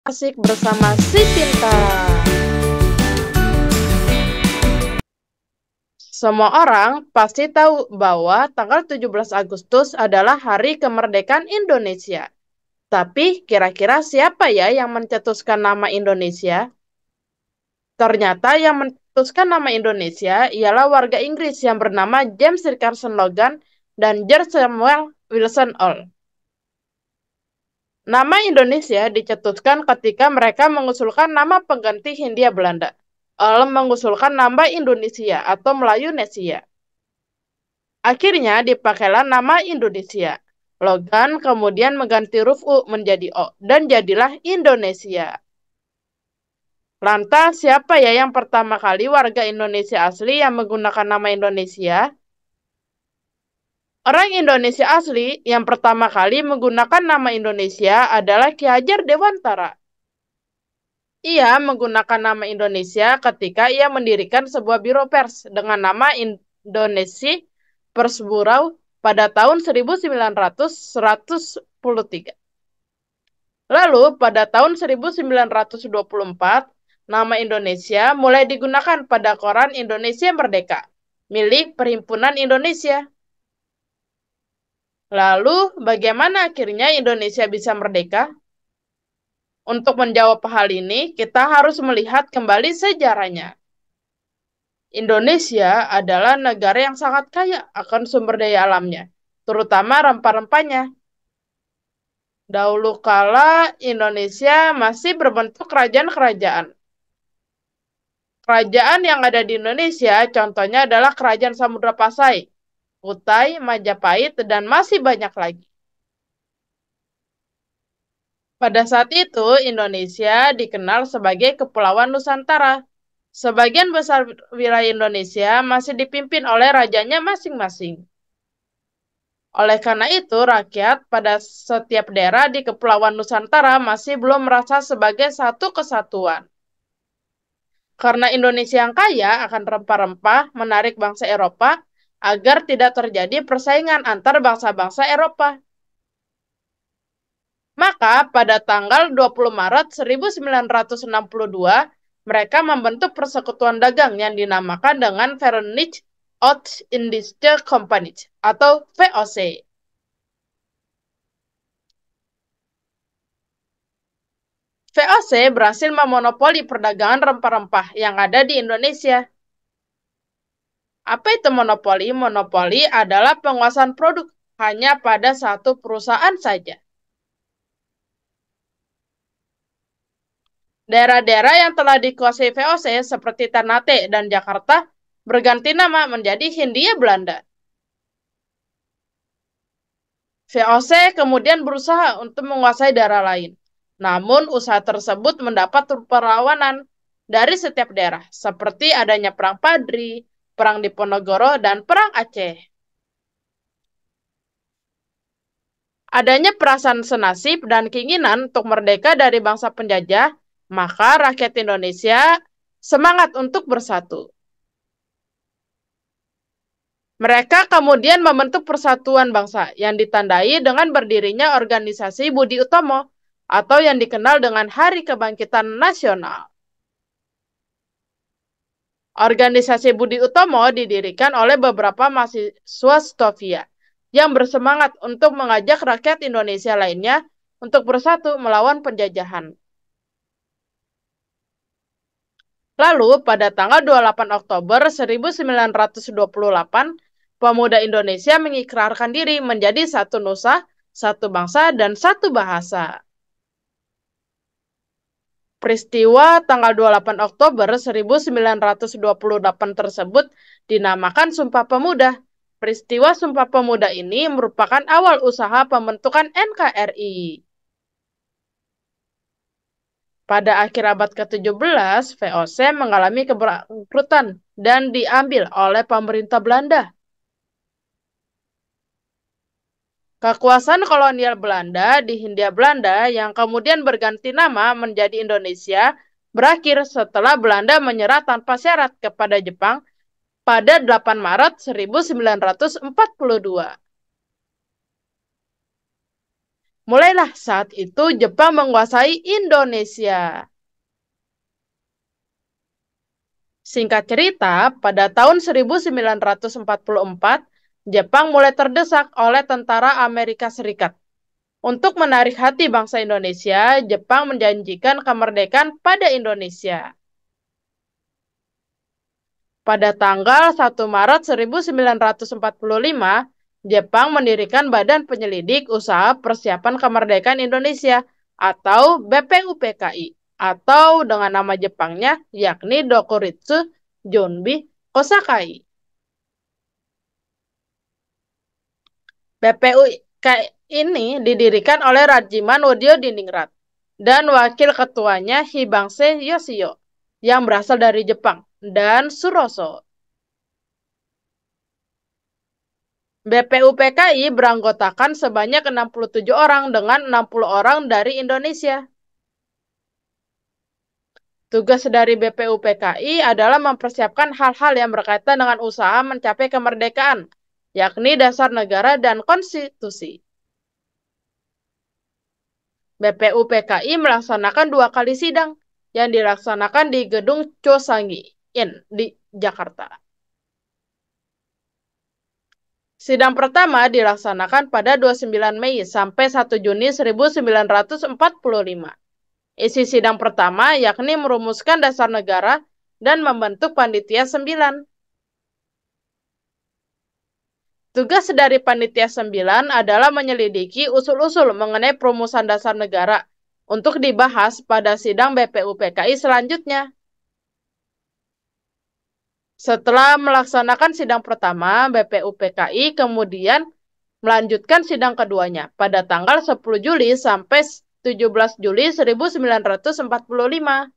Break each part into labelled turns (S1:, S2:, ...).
S1: Asik bersama si Pinta. Semua orang pasti tahu bahwa tanggal 17 Agustus adalah hari kemerdekaan Indonesia. Tapi kira-kira siapa ya yang mencetuskan nama Indonesia? Ternyata yang mencetuskan nama Indonesia ialah warga Inggris yang bernama James Richardson Logan dan George Samuel Wilson All. Nama Indonesia dicetuskan ketika mereka mengusulkan nama pengganti Hindia Belanda. Mengusulkan nama Indonesia atau Melayu-nesia. Akhirnya dipakailah nama Indonesia. Logan kemudian mengganti huruf U menjadi O dan jadilah Indonesia. Lantas siapa ya yang pertama kali warga Indonesia asli yang menggunakan nama Indonesia? Orang Indonesia asli yang pertama kali menggunakan nama Indonesia adalah Ki Hajar Dewantara. Ia menggunakan nama Indonesia ketika ia mendirikan sebuah biro pers dengan nama Indonesia Pers Bureau pada tahun 1913. Lalu pada tahun 1924, nama Indonesia mulai digunakan pada koran Indonesia Merdeka, milik Perhimpunan Indonesia. Lalu bagaimana akhirnya Indonesia bisa merdeka? Untuk menjawab hal ini, kita harus melihat kembali sejarahnya. Indonesia adalah negara yang sangat kaya akan sumber daya alamnya, terutama rempah-rempahnya. Dahulu kala Indonesia masih berbentuk kerajaan-kerajaan. Kerajaan yang ada di Indonesia contohnya adalah Kerajaan Samudra Pasai, Kutai, Majapahit, dan masih banyak lagi. Pada saat itu, Indonesia dikenal sebagai Kepulauan Nusantara. Sebagian besar wilayah Indonesia masih dipimpin oleh rajanya masing-masing. Oleh karena itu, rakyat pada setiap daerah di Kepulauan Nusantara masih belum merasa sebagai satu kesatuan. Karena Indonesia yang kaya akan rempah-rempah menarik bangsa Eropa agar tidak terjadi persaingan antar bangsa-bangsa Eropa. Maka pada tanggal 20 Maret 1962, mereka membentuk persekutuan dagang yang dinamakan dengan Verenigde Oost-Indische Compagnie atau VOC. VOC berhasil memonopoli perdagangan rempah-rempah yang ada di Indonesia. Apa itu monopoli? Monopoli adalah penguasaan produk hanya pada satu perusahaan saja. Daerah-daerah yang telah dikuasai VOC seperti Ternate dan Jakarta berganti nama menjadi Hindia Belanda. VOC kemudian berusaha untuk menguasai daerah lain. Namun usaha tersebut mendapat perlawanan dari setiap daerah, seperti adanya Perang Padri, Perang Diponegoro, dan Perang Aceh. Adanya perasaan senasib dan keinginan untuk merdeka dari bangsa penjajah, maka rakyat Indonesia semangat untuk bersatu. Mereka kemudian membentuk Persatuan Bangsa yang ditandai dengan berdirinya organisasi Budi Utomo atau yang dikenal dengan Hari Kebangkitan Nasional. Organisasi Budi Utomo didirikan oleh beberapa mahasiswa Stovia yang bersemangat untuk mengajak rakyat Indonesia lainnya untuk bersatu melawan penjajahan. Lalu, pada tanggal 28 Oktober 1928, pemuda Indonesia mengikrarkan diri menjadi satu nusa, satu bangsa, dan satu bahasa. Peristiwa tanggal 28 Oktober 1928 tersebut dinamakan Sumpah Pemuda. Peristiwa Sumpah Pemuda ini merupakan awal usaha pembentukan NKRI. Pada akhir abad ke-17, VOC mengalami kebangkrutan dan diambil oleh pemerintah Belanda. Kekuasaan kolonial Belanda di Hindia Belanda yang kemudian berganti nama menjadi Indonesia berakhir setelah Belanda menyerah tanpa syarat kepada Jepang pada 8 Maret 1942. Mulailah saat itu Jepang menguasai Indonesia. Singkat cerita, pada tahun 1944, Jepang mulai terdesak oleh tentara Amerika Serikat. Untuk menarik hati bangsa Indonesia, Jepang menjanjikan kemerdekaan pada Indonesia. Pada tanggal 1 Maret 1945, Jepang mendirikan Badan Penyelidik Usaha Persiapan Kemerdekaan Indonesia atau BPUPKI atau dengan nama Jepangnya yakni Dokuritsu Junbi Kosakai. BPUPKI ini didirikan oleh Rajiman Wodio Diningrat dan wakil ketuanya Hibangse Yoshio yang berasal dari Jepang dan Suroso. BPUPKI beranggotakan sebanyak 67 orang dengan 60 orang dari Indonesia. Tugas dari BPUPKI adalah mempersiapkan hal-hal yang berkaitan dengan usaha mencapai kemerdekaan, yakni dasar negara dan konstitusi. BPUPKI melaksanakan 2 kali sidang yang dilaksanakan di Gedung Chosangi-in di Jakarta. Sidang pertama dilaksanakan pada 29 Mei sampai 1 Juni 1945. Isi sidang pertama yakni merumuskan dasar negara dan membentuk Panitia 9. Tugas dari Panitia 9 adalah menyelidiki usul-usul mengenai perumusan dasar negara untuk dibahas pada sidang BPUPKI selanjutnya. Setelah melaksanakan sidang pertama, BPUPKI kemudian melanjutkan sidang keduanya pada tanggal 10 Juli sampai 17 Juli 1945.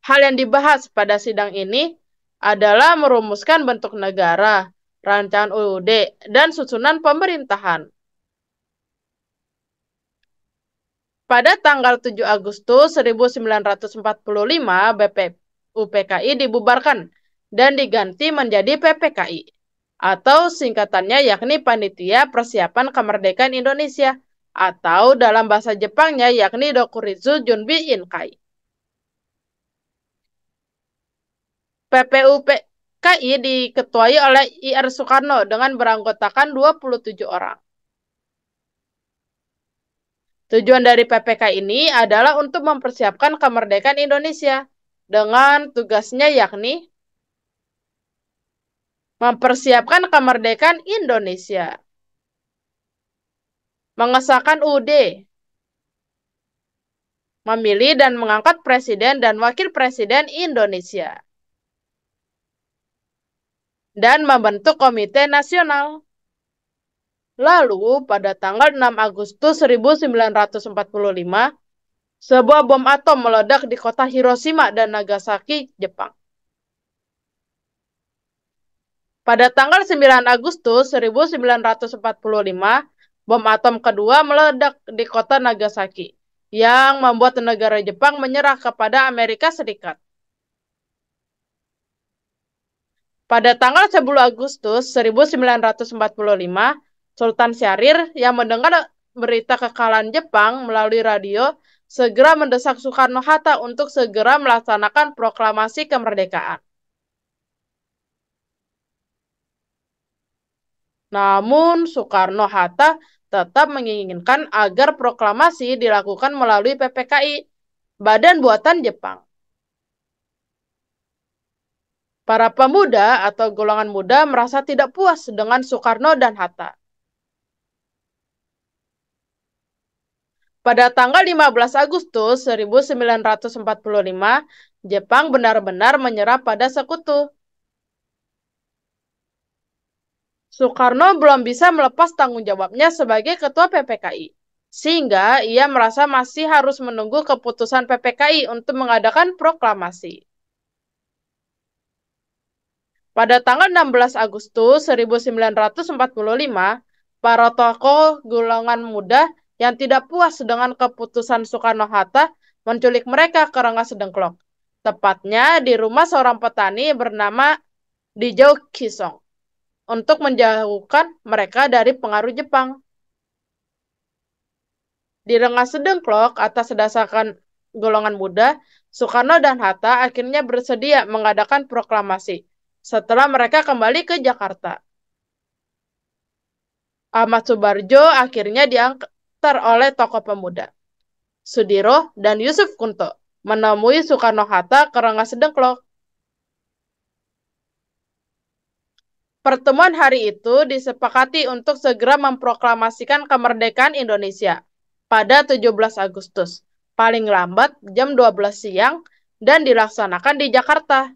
S1: Hal yang dibahas pada sidang ini adalah merumuskan bentuk negara, rancangan UUD, dan susunan pemerintahan. Pada tanggal 7 Agustus 1945, BPUPKI dibubarkan dan diganti menjadi PPKI, atau singkatannya yakni Panitia Persiapan Kemerdekaan Indonesia, atau dalam bahasa Jepangnya yakni Dokuritsu Junbi Inkai. PPUPKI diketuai oleh IR Soekarno dengan beranggotakan 27 orang. Tujuan dari PPK ini adalah untuk mempersiapkan kemerdekaan Indonesia dengan tugasnya yakni mempersiapkan kemerdekaan Indonesia, mengesahkan UUD, memilih dan mengangkat presiden dan wakil presiden Indonesia, dan membentuk komite nasional. Lalu, pada tanggal 6 Agustus 1945, sebuah bom atom meledak di kota Hiroshima dan Nagasaki, Jepang. Pada tanggal 9 Agustus 1945, bom atom kedua meledak di kota Nagasaki, yang membuat negara Jepang menyerah kepada Amerika Serikat. Pada tanggal 10 Agustus 1945, Sultan Syahrir yang mendengar berita kekalahan Jepang melalui radio segera mendesak Soekarno-Hatta untuk segera melaksanakan proklamasi kemerdekaan. Namun Soekarno-Hatta tetap menginginkan agar proklamasi dilakukan melalui PPKI, Badan Buatan Jepang. Para pemuda atau golongan muda merasa tidak puas dengan Soekarno dan Hatta. Pada tanggal 15 Agustus 1945, Jepang benar-benar menyerah pada sekutu. Soekarno belum bisa melepas tanggung jawabnya sebagai ketua PPKI, sehingga ia merasa masih harus menunggu keputusan PPKI untuk mengadakan proklamasi. Pada tanggal 16 Agustus 1945, para tokoh golongan muda yang tidak puas dengan keputusan Soekarno-Hatta menculik mereka ke Rengas Dengklok, tepatnya di rumah seorang petani bernama Dijou Kisong, untuk menjauhkan mereka dari pengaruh Jepang. Di Rengas Dengklok atas dasarkan golongan muda, Soekarno dan Hatta akhirnya bersedia mengadakan proklamasi setelah mereka kembali ke Jakarta. Ahmad Subarjo akhirnya diantar oleh tokoh pemuda, Sudiro dan Yusuf Kunto, menemui Soekarno-Hatta ke Rengas Dengklok. Pertemuan hari itu disepakati untuk segera memproklamasikan kemerdekaan Indonesia pada 17 Agustus, paling lambat jam 12 siang, dan dilaksanakan di Jakarta.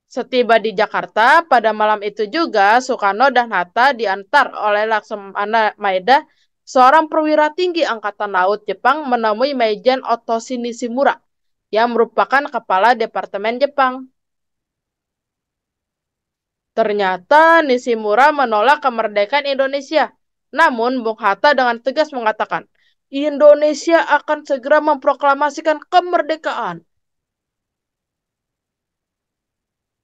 S1: Setiba di Jakarta, pada malam itu juga Soekarno dan Hatta diantar oleh Laksamana Maeda, seorang perwira tinggi Angkatan Laut Jepang, menemui Maijen Otoshi Nishimura, yang merupakan kepala Departemen Jepang. Ternyata Nishimura menolak kemerdekaan Indonesia. Namun Bung Hatta dengan tegas mengatakan, Indonesia akan segera memproklamasikan kemerdekaan.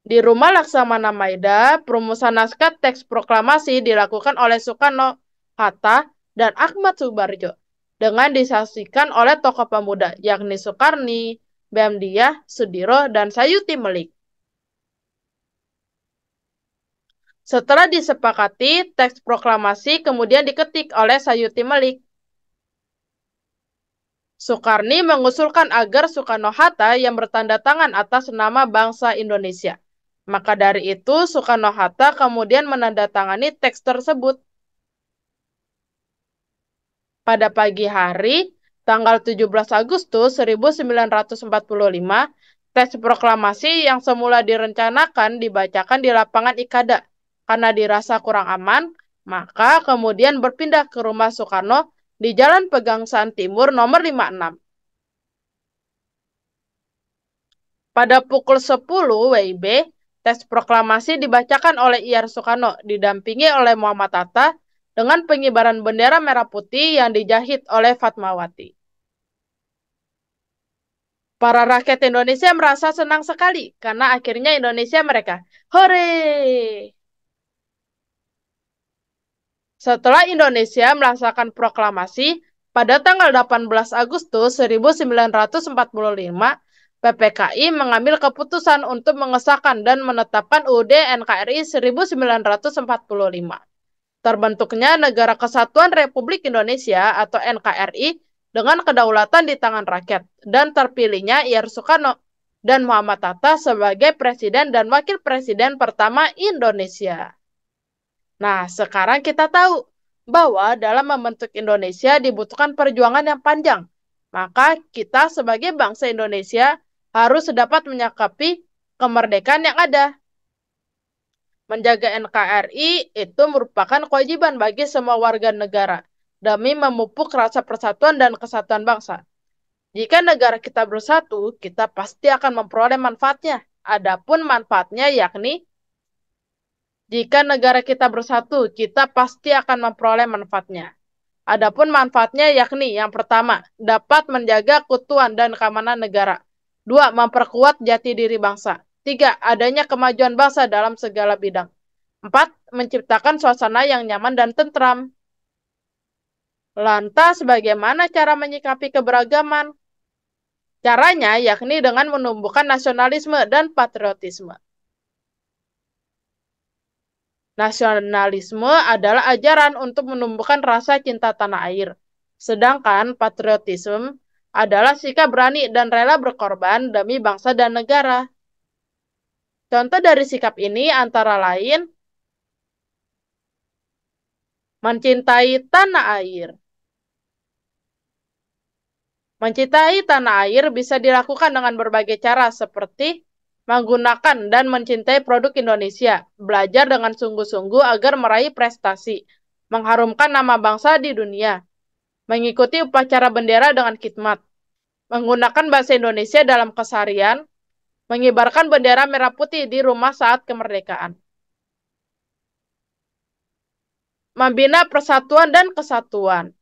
S1: Di rumah Laksamana Maeda, perumusan naskah teks proklamasi dilakukan oleh Soekarno, Hatta, dan Ahmad Subarjo dengan disaksikan oleh tokoh pemuda, yakni Soekarni, B.M. Diah, Sudiro, dan Sayuti Melik. Setelah disepakati, teks proklamasi kemudian diketik oleh Sayuti Melik. Soekarni mengusulkan agar Soekarno-Hatta yang bertanda tangan atas nama bangsa Indonesia. Maka dari itu, Soekarno-Hatta kemudian menandatangani teks tersebut. Pada pagi hari, tanggal 17 Agustus 1945, teks proklamasi yang semula direncanakan dibacakan di lapangan Ikada. Karena dirasa kurang aman, maka kemudian berpindah ke rumah Soekarno di Jalan Pegangsaan Timur nomor 56. Pada pukul 10 WIB, teks proklamasi dibacakan oleh Ir Soekarno didampingi oleh Muhammad Hatta dengan pengibaran bendera merah putih yang dijahit oleh Fatmawati. Para rakyat Indonesia merasa senang sekali karena akhirnya Indonesia mereka. Hore! Setelah Indonesia melaksanakan proklamasi, pada tanggal 18 Agustus 1945, PPKI mengambil keputusan untuk mengesahkan dan menetapkan UUD NKRI 1945. Terbentuknya Negara Kesatuan Republik Indonesia atau NKRI dengan kedaulatan di tangan rakyat, dan terpilihnya Ir Soekarno dan Muhammad Hatta sebagai Presiden dan Wakil Presiden pertama Indonesia. Nah, sekarang kita tahu bahwa dalam membentuk Indonesia dibutuhkan perjuangan yang panjang. Maka kita sebagai bangsa Indonesia harus dapat menyikapi kemerdekaan yang ada. Menjaga NKRI itu merupakan kewajiban bagi semua warga negara demi memupuk rasa persatuan dan kesatuan bangsa. Jika negara kita bersatu, kita pasti akan memperoleh manfaatnya. Adapun manfaatnya yakni jika negara kita bersatu, kita pasti akan memperoleh manfaatnya. Adapun manfaatnya yakni yang pertama, dapat menjaga keutuhan dan keamanan negara. 2. Memperkuat jati diri bangsa. 3. Adanya kemajuan bangsa dalam segala bidang. 4. Menciptakan suasana yang nyaman dan tentram. Lantas, bagaimana cara menyikapi keberagaman? Caranya yakni dengan menumbuhkan nasionalisme dan patriotisme. Nasionalisme adalah ajaran untuk menumbuhkan rasa cinta tanah air. Sedangkan patriotisme adalah sikap berani dan rela berkorban demi bangsa dan negara. Contoh dari sikap ini antara lain mencintai tanah air. Mencintai tanah air bisa dilakukan dengan berbagai cara seperti menggunakan dan mencintai produk Indonesia, belajar dengan sungguh-sungguh agar meraih prestasi, mengharumkan nama bangsa di dunia, mengikuti upacara bendera dengan khidmat, menggunakan bahasa Indonesia dalam keseharian, mengibarkan bendera merah putih di rumah saat kemerdekaan. Membina persatuan dan kesatuan.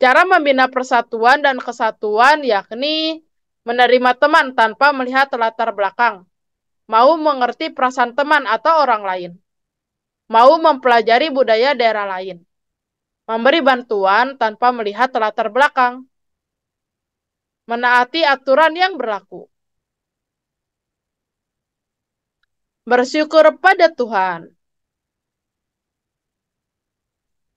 S1: Cara membina persatuan dan kesatuan yakni menerima teman tanpa melihat latar belakang, mau mengerti perasaan teman atau orang lain, mau mempelajari budaya daerah lain, memberi bantuan tanpa melihat latar belakang, menaati aturan yang berlaku, bersyukur pada Tuhan.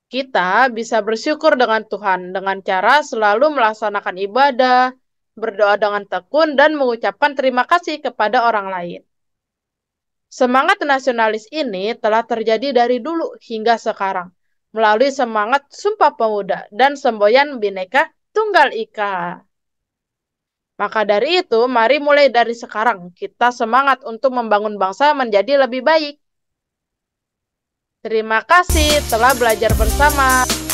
S1: Kita bisa bersyukur dengan Tuhan dengan cara selalu melaksanakan ibadah, berdoa dengan tekun, dan mengucapkan terima kasih kepada orang lain. Semangat nasionalis ini telah terjadi dari dulu hingga sekarang, melalui semangat Sumpah Pemuda dan semboyan Bhinneka Tunggal Ika. Maka dari itu, mari mulai dari sekarang kita semangat untuk membangun bangsa menjadi lebih baik. Terima kasih telah belajar bersama.